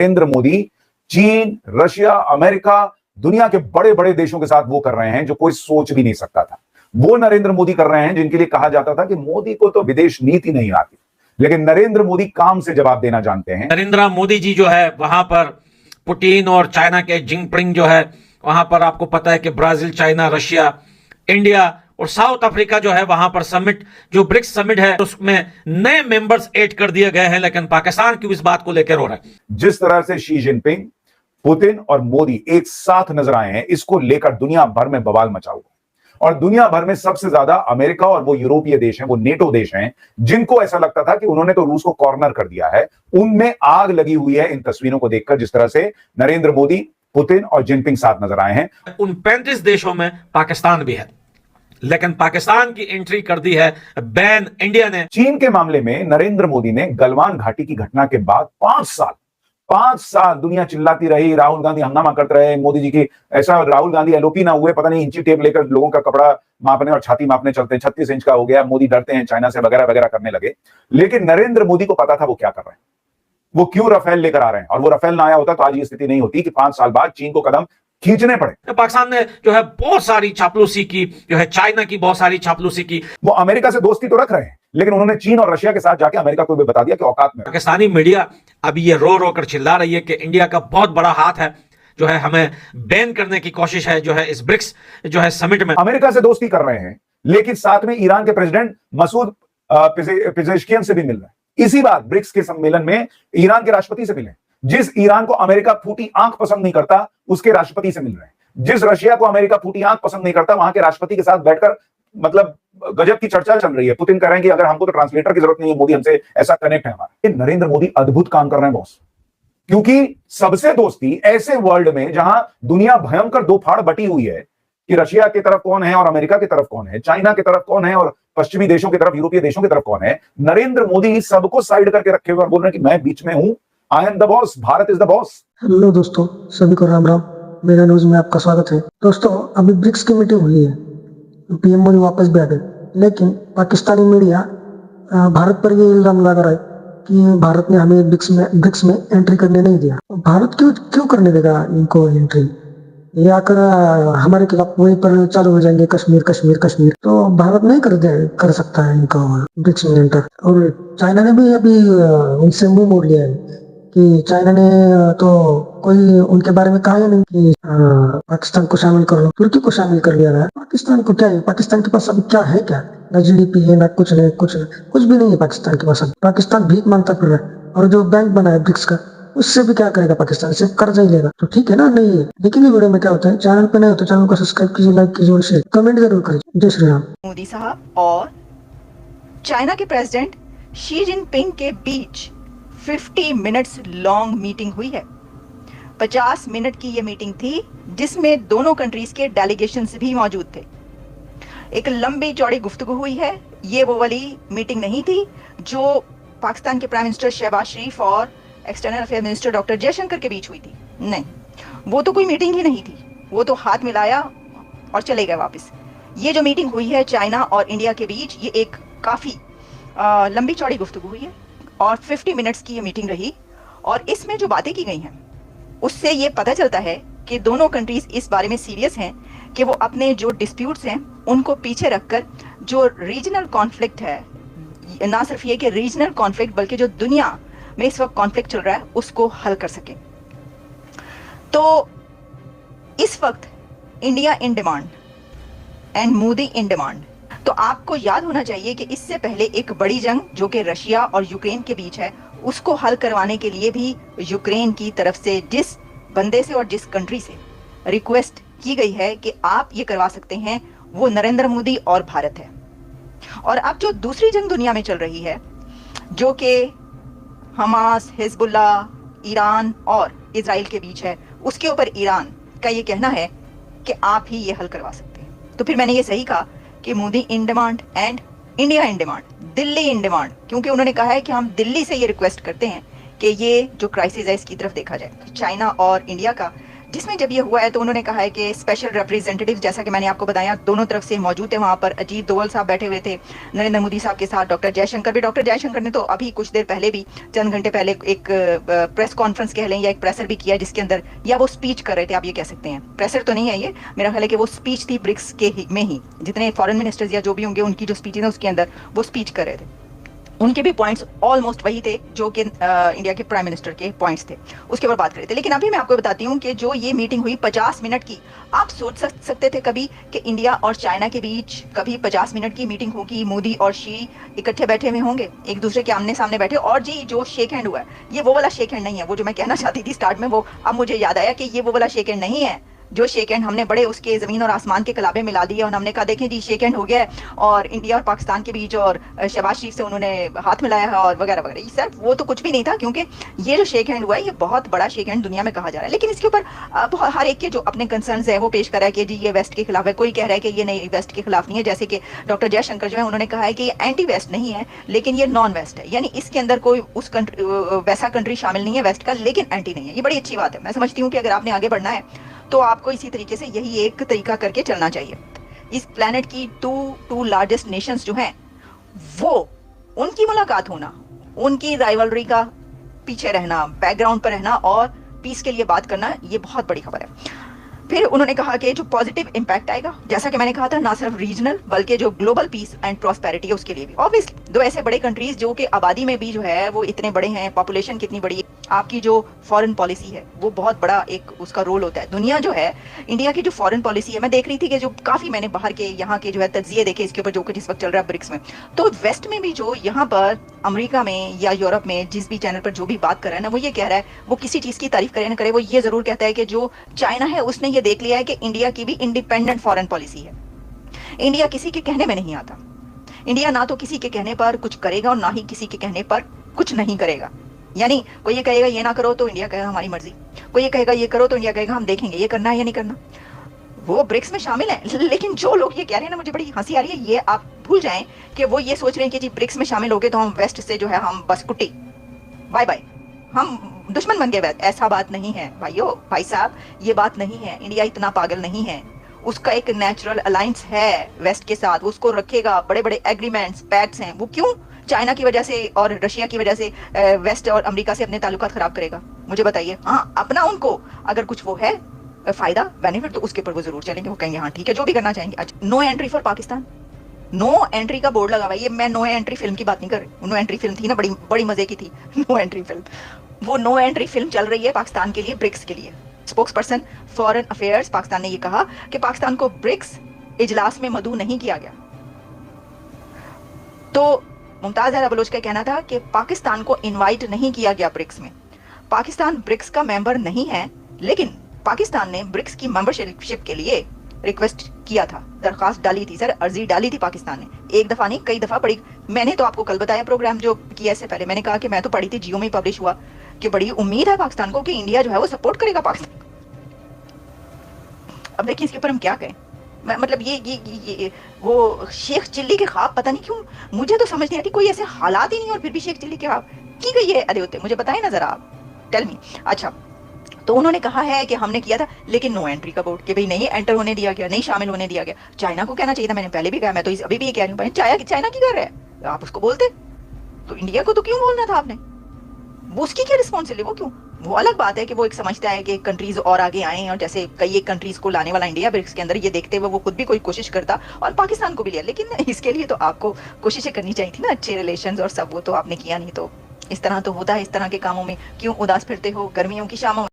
नरेंद्र मोदी चीन, Russia, America, दुनिया के बड़े बड़े देशों के साथ वो कर रहे हैं जो कोई सोच भी नहीं सकता था। वो नरेंद्र मोदी कर रहे हैं जिनके लिए कहा जाता था कि मोदी को तो विदेश नीति नहीं आती, लेकिन नरेंद्र मोदी काम से जवाब देना जानते हैं। नरेंद्र मोदी जी जो है वहां पर पुतिन और चाइना के जिनपिंग जो है वहां पर आपको पता है कि ब्राजील, चाइना, रशिया, इंडिया और साउथ अफ्रीका जो है वहां पर समिट, जो ब्रिक्स समिट है, उसमें नए मेंबर्स ऐड कर दिए गए हैं, लेकिन पाकिस्तान क्यों इस बात को लेकर रो रहा है? जिस तरह से शी जिनपिंग, पुतिन और मोदी एक साथ नजर आए हैं, इसको लेकर दुनिया भर में बवाल मचा हुआ है। और दुनिया भर में सबसे ज्यादा अमेरिका और वो यूरोपीय देश हैं, वो नेटो देश हैं, जिनको ऐसा लगता था कि उन्होंने तो रूस को कॉर्नर कर दिया है, उनमें आग लगी हुई है इन तस्वीरों को देखकर, जिस तरह से नरेंद्र मोदी, पुतिन और जिनपिंग साथ नजर आए हैं। उन 35 देशों में पाकिस्तान भी है, लेकिन पाकिस्तान की एंट्री कर दी है बैन इंडिया ने। चीन के मामले में नरेंद्र मोदी ने गलवान घाटी की घटना के बाद 5 साल दुनिया चिल्लाती रही, राहुल गांधी हंगामा करते रहे, मोदी जी की ऐसा, राहुल गांधी एलओपी ना हुए, पता नहीं इंची टेप लेकर लोगों का कपड़ा मापने और छाती मापने चलते हैं, 36 इंच का हो गया, मोदी डरते हैं चाइना से वगैरह वगैरह करने लगे। लेकिन नरेंद्र मोदी को पता था वो क्या कर रहे हैं, वो क्यों राफेल लेकर आ रहे हैं, और वो राफेल ना आया होता तो आज ये स्थिति नहीं होती कि 5 साल बाद चीन को कदम खींचने पड़े। पाकिस्तान ने जो है बहुत सारी चापलूसी की, जो है चाइना की बहुत सारी चापलूसी की। वो अमेरिका से दोस्ती तो रख रहे हैं, लेकिन उन्होंने चीन और रशिया के साथ जाके अमेरिका को भी बता दिया कि औकात में। पाकिस्तानी मीडिया अभी ये रो रो कर चिल्ला रही है कि इंडिया का बहुत बड़ा हाथ है, जो है हमें बैन करने की कोशिश है, जो है इस ब्रिक्स जो है समिट में। अमेरिका से दोस्ती कर रहे हैं, लेकिन साथ में ईरान के प्रेसिडेंट मसूद पिजेशकियन से भी मिल रहे हैं। इसी बात ब्रिक्स के सम्मेलन में ईरान के राष्ट्रपति से मिले। जिस ईरान को अमेरिका फूटी आंख पसंद नहीं करता, उसके राष्ट्रपति से मिल रहे हैं। जिस रशिया को अमेरिका फूटी आंख पसंद नहीं करता, वहां के राष्ट्रपति के साथ बैठकर मतलब गजब की चर्चा चल रही है। पुतिन कह रहे हैं कि अगर हमको तो ट्रांसलेटर की जरूरत नहीं है, मोदी हमसे ऐसा कनेक्ट है हमारा। नरेंद्र मोदी अद्भुत काम कर रहे हैं बॉस, क्योंकि सबसे दोस्ती ऐसे वर्ल्ड में जहां दुनिया भयंकर दो फाड़ बटी हुई है कि रशिया की तरफ कौन है और अमेरिका की तरफ कौन है, चाइना की तरफ कौन है और पश्चिमी देशों की तरफ, यूरोपीय देशों की तरफ कौन है, नरेंद्र मोदी सबको साइड करके रखे हुए और बोल रहे हैं कि मैं बीच में हूं, I am the boss, Bharat is the boss. Hello दोस्तों, सभी को राम राम। मेरा न्यूज में आपका स्वागत है। दोस्तों, अभी ब्रिक्स की मीटिंग हुई है, पीएम मोदी वापस भी आ गए, लेकिन पाकिस्तानी मीडिया भारत पर ये इल्जाम लगा रहा है कि भारत ने हमें ब्रिक्स में एंट्री करने नहीं दिया। भारत क्यों करने देगा इनको एंट्री? ये आकर हमारे खिलाफ वहीं पर चालू हो जाएंगे, कश्मीर कश्मीर कश्मीर। तो भारत नहीं कर सकता है इनको ब्रिक्स में एंटर। और चाइना ने भी अभी उनसे मुंह मोड़ लिया है कि चाइना ने तो कोई उनके बारे में कहा ही नहीं कि पाकिस्तान को शामिल कर लो। तुर्की को शामिल कर लिया है। पाकिस्तान को क्या है? पाकिस्तान के पास अभी क्या है? क्या ना जीडीपी है, ना कुछ नहीं, कुछ भी नहीं है पाकिस्तान के पास। पाकिस्तान भीख मांगता फिर रहा है। और जो बैंक बना है ब्रिक्स का, उससे भी क्या करेगा पाकिस्तान? सिर्फ कर्जा ही लेगा। तो ठीक है ना? नहीं है। लेकिन वीडियो में क्या होता है, चैनल पे नहीं होता, चैनल को सब्सक्राइब कीजिए, लाइक कीजिए और शेयर, कमेंट जरूर करिए। जय श्री राम। मोदी साहब और चाइना के प्रेसिडेंट शी जिनपिंग के बीच 50 मिनट्स लॉन्ग मीटिंग हुई है। 50 मिनट की ये मीटिंग थी, जिसमें दोनों कंट्रीज के डेलीगेशंस भी मौजूद थे। एक लंबी चौड़ी गुफ्तगू हुई है। ये वो वाली मीटिंग नहीं थी जो पाकिस्तान के प्राइम मिनिस्टर शहबाज शरीफ और external affair minister doctor Jaishankar के बीच हुई थी। नहीं, वो तो कोई मीटिंग ही नहीं थी। वो तो हाथ मिलाया और चले गए वापस। ये जो मीटिंग हुई है चाइना और इंडिया के बीच, ये एक काफी लंबी चौड़ी गुफ्तगू हुई है और 50 मिनट्स की ये मीटिंग रही। और इसमें जो बातें की गई हैं, उससे ये पता चलता है कि दोनों कंट्रीज इस बारे में सीरियस हैं कि वो अपने जो डिस्प्यूट्स हैं उनको पीछे रखकर जो रीजनल कॉन्फ्लिक्ट है, ना सिर्फ ये कि रीजनल कॉन्फ्लिक्ट बल्कि जो दुनिया में इस वक्त कॉन्फ्लिक्ट चल रहा है, उसको हल कर सकें। तो इस वक्त India in demand and Modi in demand. तो आपको याद होना चाहिए कि इससे पहले एक बड़ी जंग जो कि रशिया और यूक्रेन के बीच है, उसको हल करवाने के लिए भी यूक्रेन की तरफ से जिस बंदे से और जिस कंट्री से रिक्वेस्ट की गई है कि आप ये करवा सकते हैं, वो नरेंद्र मोदी और भारत है। और अब जो दूसरी जंग दुनिया में चल रही है, जो कि हमास, हिजबुल्ला, ईरान और इजराइल के बीच है, उसके ऊपर ईरान का ये कहना है कि आप ही ये हल करवा सकते हैं। तो फिर मैंने ये सही कहा कि Modi in demand and India in demand, Delhi in demand, क्योंकि उन्होंने कहा है कि हम दिल्ली से ये रिक्वेस्ट करते हैं कि ये जो क्राइसिस है इसकी तरफ देखा जाए। चाइना और इंडिया का जिसमें जब ये हुआ है तो उन्होंने कहा है कि स्पेशल रिप्रेजेंटेटिव, जैसा कि मैंने आपको बताया, दोनों तरफ से मौजूद थे वहां पर। अजीत दोवल साहब बैठे हुए थे नरेंद्र मोदी साहब के साथ, डॉक्टर जयशंकर भी। डॉक्टर जयशंकर ने तो अभी कुछ देर पहले भी, चंद घंटे पहले, एक प्रेस कॉन्फ्रेंस कह लें या एक प्रेसर भी किया, जिसके अंदर या वो स्पीच कर रहे थे, आप ये कह सकते हैं, प्रेसर तो नहीं है ये, मेरा ख्याल है कि वो स्पीच थी ब्रिक्स के में ही, जितने फॉरेन मिनिस्टर्स या जो भी होंगे उनकी जो स्पीच है उसके अंदर वो स्पीच कर रहे थे। उनके भी पॉइंट्स ऑलमोस्ट वही थे जो कि इंडिया के प्राइम मिनिस्टर के पॉइंट्स थे, उसके ऊपर बात कर रहे थे। लेकिन अभी मैं आपको बताती हूँ कि जो ये मीटिंग हुई 50 मिनट की, आप सोच सकते थे कभी कि इंडिया और चाइना के बीच कभी 50 मिनट की मीटिंग होगी, मोदी और शी इकट्ठे बैठे हुए होंगे, एक दूसरे के आमने सामने बैठे, और जी जो शेक हैंड हुआ है ये वो वाला शेक हैंड नहीं है, वो जो मैं कहना चाहती थी स्टार्ट में, वो अब मुझे याद आया कि ये वो वाला शेक हैंड नहीं है जो शेक हैंड हमने बड़े उसके जमीन और आसमान के कलाबे मिला दिए और हमने कहा देखें जी शेक हैंड हो गया है, और इंडिया और पाकिस्तान के बीच, और शहबाज शरीफ से उन्होंने हाथ मिलाया है और वगैरह वगैरह। सर वो तो कुछ भी नहीं था, क्योंकि ये जो शेक हैंड हुआ है ये बहुत बड़ा शेक हैंड दुनिया में कहा जा रहा है। लेकिन इसके ऊपर हर एक के जो अपने कंसर्न्स है वो पेश कर रहा है कि जी ये वेस्ट के खिलाफ है, कोई कह रहा है कि ये नहीं वेस्ट के खिलाफ नहीं है, जैसे कि डॉक्टर जयशंकर जो है उन्होंने कहा है कि ये एंटी वेस्ट नहीं है लेकिन ये नॉन वेस्ट है, यानी इसके अंदर कोई उस कंट्री वैसा कंट्री शामिल नहीं है वेस्ट का, लेकिन एंटी नहीं है। ये बड़ी अच्छी बात है। मैं समझती हूँ कि अगर आपने आगे बढ़ना है तो आपको इसी तरीके से यही एक तरीका करके चलना चाहिए। इस प्लेनेट की टू लार्जेस्ट नेशंस जो हैं वो, उनकी मुलाकात होना, उनकी राइवलरी का पीछे रहना, बैकग्राउंड पर रहना और पीस के लिए बात करना, ये बहुत बड़ी खबर है। फिर उन्होंने कहा कि जो पॉजिटिव इंपैक्ट आएगा, जैसा कि मैंने कहा था, ना सिर्फ रीजनल बल्कि जो ग्लोबल पीस एंड प्रॉस्पेरिटी है उसके लिए भी। ऑब्वियसली दो ऐसे बड़े कंट्रीज जो कि आबादी में भी जो है वो इतने बड़े हैं, पॉपुलेशन कितनी बड़ी है, आपकी जो फॉरेन पॉलिसी है वो बहुत बड़ा एक उसका रोल होता है। दुनिया जो है, इंडिया की जो फॉरेन पॉलिसी है, मैं देख रही थी कि जो काफी मैंने बाहर के यहाँ के जो है तज्जिए देखे इसके ऊपर जो कुछ इस वक्त चल रहा है ब्रिक्स में, तो वेस्ट में भी जो यहाँ पर अमेरिका में या यूरोप में जिस भी चैनल पर जो भी बात कर रहा है ना, वो ये कह रहा है, वो किसी चीज की तारीफ करे ना करे, वो ये जरूर कहता है कि जो चाइना है उसने ये देख लिया है कि इंडिया की भी इंडिपेंडेंट फॉरेन पॉलिसी है। इंडिया किसी के कहने में नहीं आता। इंडिया ना तो किसी के कहने पर कुछ करेगा और ना ही किसी के कहने पर कुछ नहीं करेगा। यानी कोई ये कहेगा ये ना करो तो इंडिया कहेगा हमारी मर्जी, कोई ये कहेगा ये करो तो इंडिया कहेगा हम देखेंगे ये करना है या नहीं करना। वो ब्रिक्स में शामिल है, लेकिन जो लोग ये कह रहे हैं ना, मुझे बड़ी हंसी आ रही है, ये आप भूल जाएं कि वो ये सोच रहे हैं कि जी ब्रिक्स में शामिल हो गए तो हम वेस्ट से जो है हम बस कुट्टी बाय बाय, हम दुश्मन बन गए। ऐसा बात नहीं है भाइयों, भाई साहब, ये बात नहीं है। इंडिया इतना पागल नहीं है, उसका एक नेचुरल अलायंस है वेस्ट के साथ, उसको रखेगा, बड़े बड़े एग्रीमेंट्स पैक्ट्स हैं। वो क्यों चाइना की वजह से और रशिया की वजह से वेस्ट और अमेरिका से अपने ताल्लुकात खराब करेगा? मुझे बताइए। हाँ, अपना उनको अगर कुछ वो है फायदा बेनिफिट तो उसके ऊपर वो जरूर चलेंगे, वो कहेंगे हाँ ठीक है जो भी करना चाहेंगे। अच्छा, no entry for Pakistan, no entry का बोर्ड लगा हुआ है। ये मैं नो एंट्री फिल्म की बात नहीं कर रही, नो एंट्री फिल्म थी ना, बड़ी मजे की थी नो एंट्री फिल्म। वो नो एंट्री फिल्म चल रही है पाकिस्तान के लिए, ब्रिक्स के लिए। Spokes person foreign affairs Pakistan ने ये कहा कि पाकिस्तान को ब्रिक्स इजलास में मदऊ नहीं किया गया। तो मुमताज जहरा बलोच का कहना था कि पाकिस्तान को इनवाइट नहीं किया गया ब्रिक्स में। पाकिस्तान ब्रिक्स का मेंबर नहीं है, लेकिन पाकिस्तान ने ब्रिक्स की मेंबरशिप के लिए रिक्वेस्ट किया था, दरखास्त डाली थी सर, अर्जी डाली थी पाकिस्तान ने, एक दफा नहीं कई दफा पढ़ी। मैंने तो आपको कल बताया प्रोग्राम जो किया इससे पहले, मैंने कहा कि मैं तो पढ़ी थी, जियो में पब्लिश हुआ कि बड़ी उम्मीद है पाकिस्तान को कि इंडिया जो है वो सपोर्ट करेगा पाकिस्तान। अब देखिए इसके ऊपर हम क्या कहें। मतलब ये वो शेख चिल्ली के ख्वाब, पता नहीं क्यों मुझे तो समझ नहीं आती, कोई ऐसे हालात ही नहीं और फिर भी शेख चिल्ली के ख्वाब की गई है अरे होते, मुझे बताएं ना जरा आप, टेल मी। अच्छा, तो उन्होंने कहा है कि हमने किया था लेकिन नो एंट्री का बोर्ड, कि भाई नहीं एंटर होने दिया गया, नहीं शामिल होने दिया गया। चाइना को कहना चाहिए था, मैंने पहले भी कहा, मैं तो अभी भी ये कह रही हूँ, चाइना की कर रहा है, आप उसको बोलते तो इंडिया को तो क्यों बोलना था आपने? वो उसकी क्या रिस्पॉन्सिबिलिटी, वो क्यों? वो अलग बात है कि वो एक समझता है कि कंट्रीज और आगे आए और जैसे कई एक कंट्रीज को लाने वाला इंडिया ब्रिक्स के अंदर, ये देखते हुए वो खुद भी कोई कोशिश करता और पाकिस्तान को भी लिया। लेकिन इसके लिए तो आपको कोशिशें करनी चाहिए थी ना, अच्छे रिलेशंस और सब, वो तो आपने किया नहीं। तो इस तरह तो होता है, इस तरह के कामों में क्यों उदास फिरते हो गर्मियों की शामों में।